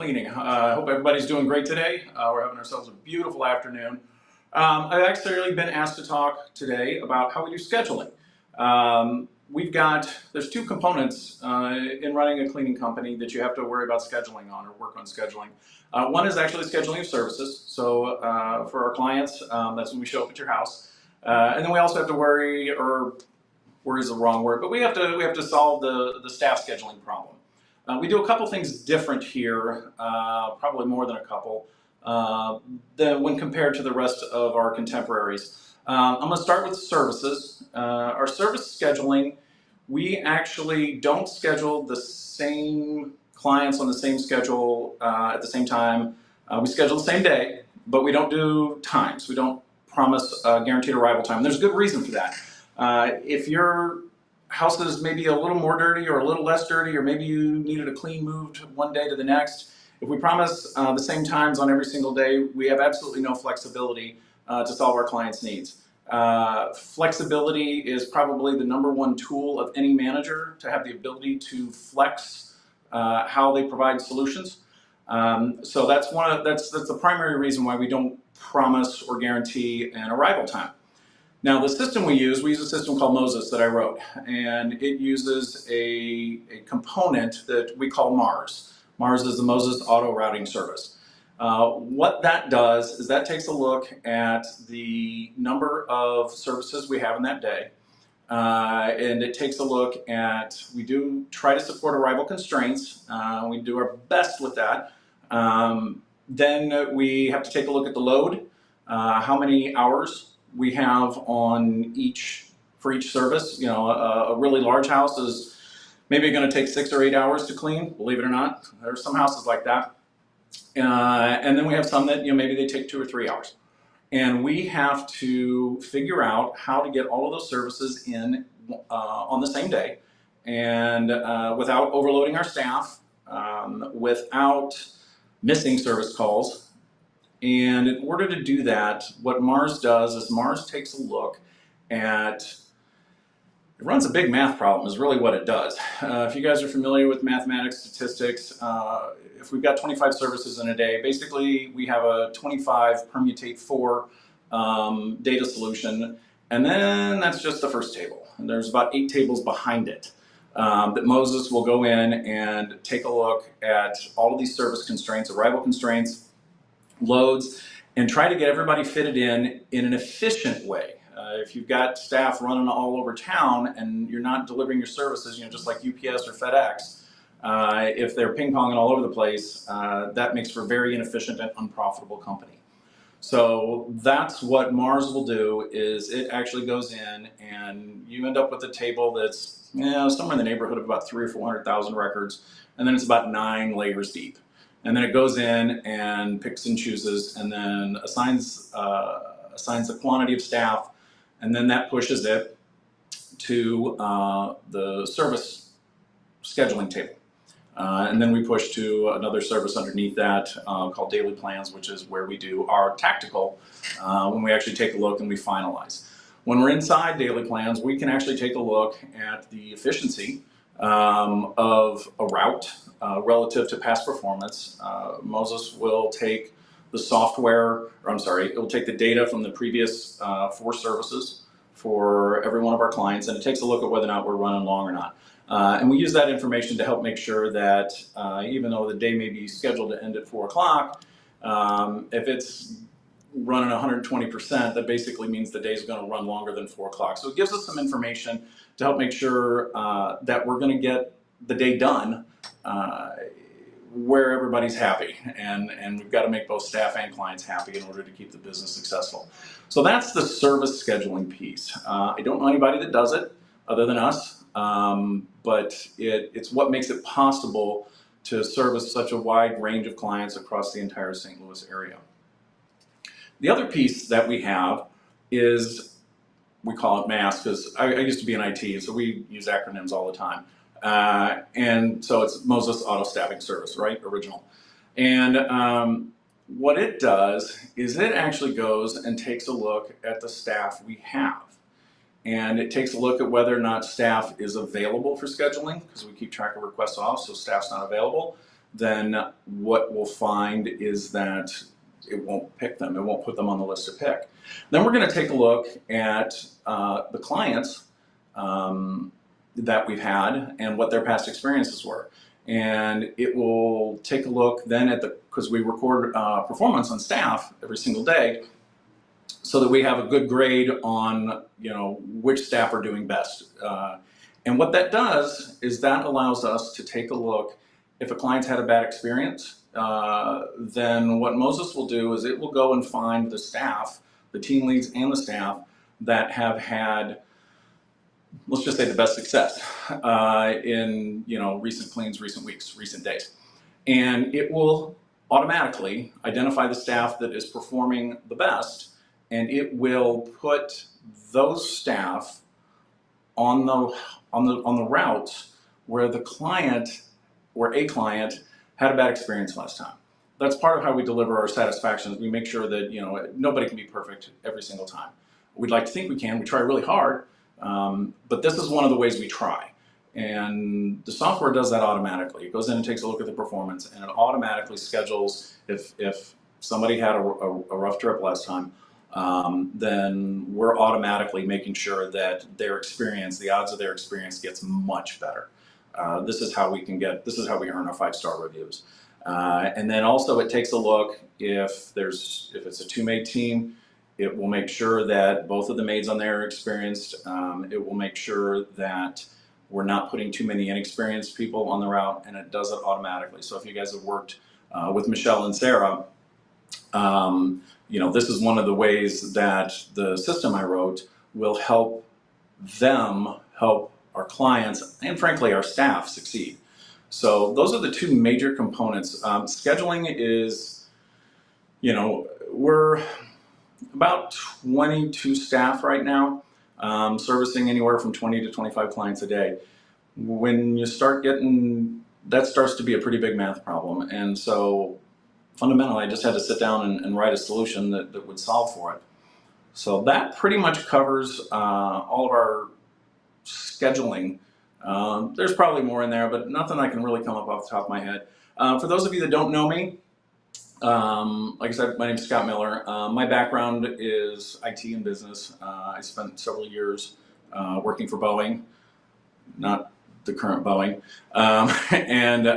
Cleaning. I hope everybody's doing great today. We're having ourselves a beautiful afternoon. I've actually been asked to talk today about how we do scheduling. There's two components in running a cleaning company that you have to worry about scheduling on or work on scheduling. One is actually scheduling of services. So for our clients, that's when we show up at your house. And then we also have to worry is the wrong word, but we have to solve the staff scheduling problem. We do a couple things different here, probably more than a couple, when compared to the rest of our contemporaries. I'm going to start with services. Our service scheduling, we actually don't schedule the same clients on the same schedule at the same time. We schedule the same day, but we don't do times. We don't promise a guaranteed arrival time. There's a good reason for that. If your house is maybe a little more dirty or a little less dirty, or maybe you needed a clean moved one day to the next, if we promise the same times on every single day, we have absolutely no flexibility to solve our clients' needs. Flexibility is probably the #1 tool of any manager, to have the ability to flex how they provide solutions. So that's the primary reason why we don't promise or guarantee an arrival time. Now, the system we use a system called Moses that I wrote, and it uses a component that we call Mars. Mars is the Moses Auto Routing Service. What that does is that takes a look at the number of services we have in that day, and it takes a look at, we do try to support arrival constraints. We do our best with that. Then we have to take a look at the load, how many hours we have for each service. You know, a really large house is maybe going to take 6 or 8 hours to clean, believe it or not. There's some houses like that. And then we have some that, maybe they take 2 or 3 hours. And we have to figure out how to get all of those services in on the same day, and without overloading our staff, without missing service calls. And in order to do that, what Mars does is Mars takes a look at, it runs a big math problem is really what it does. If you guys are familiar with mathematics, statistics, if we've got 25 services in a day, basically we have a 25 permutate 4 data solution, and then that's just the first table. And there's about 8 tables behind it that Moses will go in and take a look at all of these service constraints, arrival constraints, loads, and try to get everybody fitted in an efficient way. If you've got staff running all over town and you're not delivering your services, just like UPS or FedEx, if they're ping-ponging all over the place, that makes for a very inefficient and unprofitable company. So that's what Mars will do, is it actually goes in and you end up with a table that's somewhere in the neighborhood of about 300,000 or 400,000 records, and then it's about 9 layers deep. And then it goes in and picks and chooses, and then assigns the quantity of staff, and then that pushes it to the service scheduling table. And then we push to another service underneath that called daily plans, which is where we do our tactical, when we actually take a look and we finalize. When we're inside daily plans, we can actually take a look at the efficiency of a route relative to past performance. Moses will take the it will take the data from the previous 4 services for every one of our clients, and it takes a look at whether or not we're running long or not. And we use that information to help make sure that even though the day may be scheduled to end at 4 o'clock, if it's running 120%, that basically means the day is going to run longer than 4 o'clock. So it gives us some information to help make sure that we're going to get the day done where everybody's happy. And we've got to make both staff and clients happy in order to keep the business successful. So that's the service scheduling piece. I don't know anybody that does it other than us, but it's what makes it possible to service such a wide range of clients across the entire St. Louis area. The other piece that we have is, we call it MASS, because I used to be in IT, so we use acronyms all the time. And so it's Moses Auto Staffing Service, right? Original. And what it does is it actually goes and takes a look at the staff we have. And it takes a look at whether or not staff is available for scheduling, because we keep track of requests off, so staff's not available. then what we'll find is that it won't pick them. It won't put them on the list to pick. Then we're going to take a look at the clients that we've had and what their past experiences were. And it will take a look then at because we record performance on staff every single day, so that we have a good grade on, which staff are doing best. And what that does is that allows us to take a look. If a client's had a bad experience, then what Moses will do is it will go and find the staff, the team leads and the staff that have had, let's just say, the best success in recent cleans, recent weeks, recent days. And it will automatically identify the staff that is performing the best, and it will put those staff on the routes where a client had a bad experience last time. That's part of how we deliver our satisfaction. We make sure that nobody can be perfect every single time. We'd like to think we can. We try really hard, but this is one of the ways we try. And the software does that automatically. It goes in and takes a look at the performance, and it automatically schedules if somebody had a rough trip last time. Then we're automatically making sure that their experience, the odds of their experience, gets much better. This is how we earn our 5-star reviews. And then also it takes a look if it's a 2-maid team, it will make sure that both of the maids on there are experienced. It will make sure that we're not putting too many inexperienced people on the route, and it does it automatically. So if you guys have worked with Michelle and Sarah, this is one of the ways that the system I wrote will help them help our clients and, frankly, our staff succeed. So those are the two major components. Scheduling is, we're about 22 staff right now, servicing anywhere from 20 to 25 clients a day. When you start that starts to be a pretty big math problem. And so fundamentally, I just had to sit down and write a solution that would solve for it. So that pretty much covers all of our scheduling. There's probably more in there, but nothing I can really come up off the top of my head. For those of you that don't know me, like I said, my name is Scott Miller. My background is IT and business. I spent several years working for Boeing, not the current Boeing, and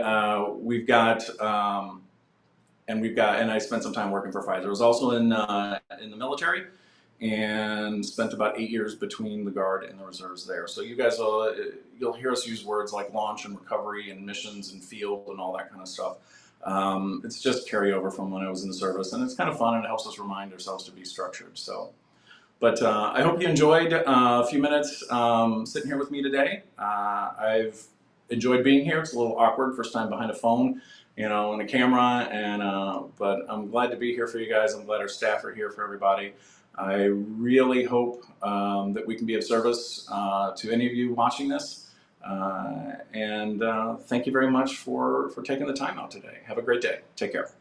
I spent some time working for Pfizer. I was also in the military and spent about 8 years between the Guard and the reserves there. So you guys, you'll hear us use words like launch and recovery and missions and field and all that kind of stuff. It's just carryover from when I was in the service, and it's kind of fun, and it helps us remind ourselves to be structured. But I hope you enjoyed a few minutes sitting here with me today. I've enjoyed being here. It's a little awkward, first time behind a phone, and a camera, but I'm glad to be here for you guys. I'm glad our staff are here for everybody. I really hope that we can be of service to any of you watching this. And thank you very much for taking the time out today. Have a great day. Take care.